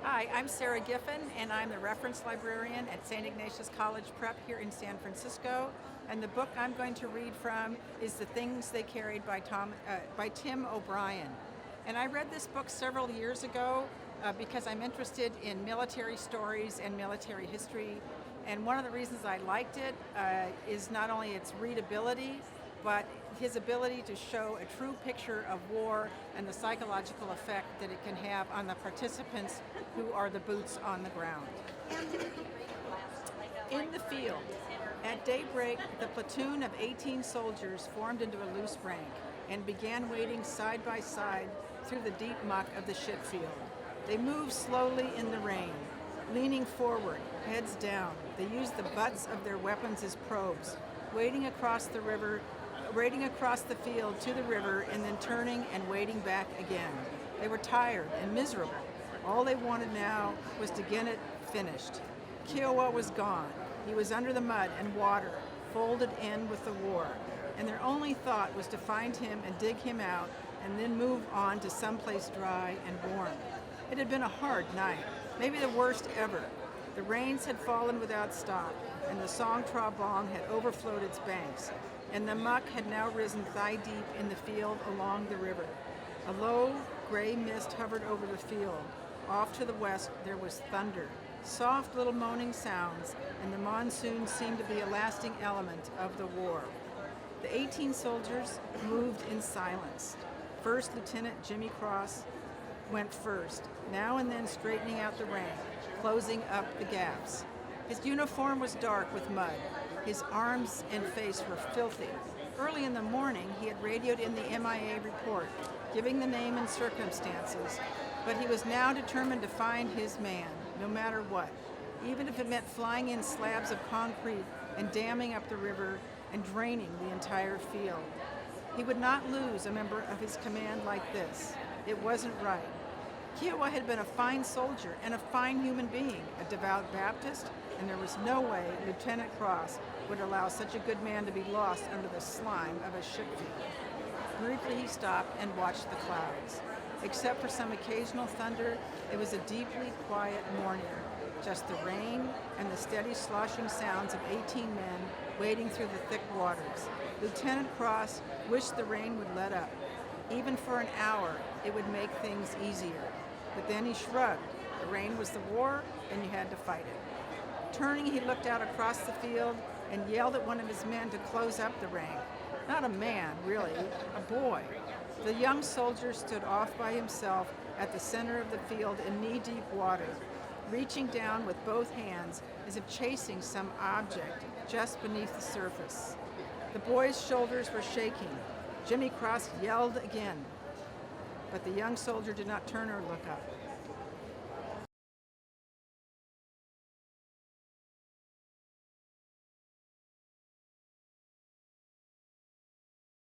Hi, I'm Sarah Giffen, and I'm the reference librarian at St. Ignatius College Prep here in San Francisco. And the book I'm going to read from is The Things They Carried by Tim O'Brien. And I read this book several years ago because I'm interested in military stories and military history. And one of the reasons I liked it is not only its readability, but his ability to show a true picture of war and the psychological effect that it can have on the participants who are the boots on the ground. In the field, at daybreak, the platoon of 18 soldiers formed into a loose rank and began wading side by side through the deep muck of the ship field. They moved slowly in the rain, leaning forward, heads down. They used the butts of their weapons as probes, wading across the field to the river and then turning and wading back again. They were tired and miserable. All they wanted now was to get it finished. Kiowa was gone. He was under the mud and water, folded in with the war, and their only thought was to find him and dig him out and then move on to someplace dry and warm. It had been a hard night, maybe the worst ever. The rains had fallen without stop, and the Song Tra Bong had overflowed its banks, and the muck had now risen thigh-deep in the field along the river. A low, gray mist hovered over the field. Off to the west there was thunder, soft little moaning sounds, and the monsoon seemed to be a lasting element of the war. The 18 soldiers moved in silence. First Lieutenant Jimmy Cross went first, now and then straightening out the rank, closing up the gaps. His uniform was dark with mud. His arms and face were filthy. Early in the morning, he had radioed in the MIA report, giving the name and circumstances, but he was now determined to find his man, no matter what, even if it meant flying in slabs of concrete and damming up the river and draining the entire field. He would not lose a member of his command like this. It wasn't right. Kiowa had been a fine soldier and a fine human being, a devout Baptist, and there was no way Lieutenant Cross would allow such a good man to be lost under the slime of a ship field. Briefly he stopped and watched the clouds. Except for some occasional thunder, it was a deeply quiet morning, just the rain and the steady sloshing sounds of 18 men wading through the thick waters. Lieutenant Cross wished the rain would let up. Even for an hour, it would make things easier. But then he shrugged. The rain was the war, and you had to fight it. Turning, he looked out across the field and yelled at one of his men to close up the rank. Not a man, really, a boy. The young soldier stood off by himself at the center of the field in knee-deep water, reaching down with both hands as if chasing some object just beneath the surface. The boy's shoulders were shaking. Jimmy Cross yelled again, but the young soldier did not turn or look up.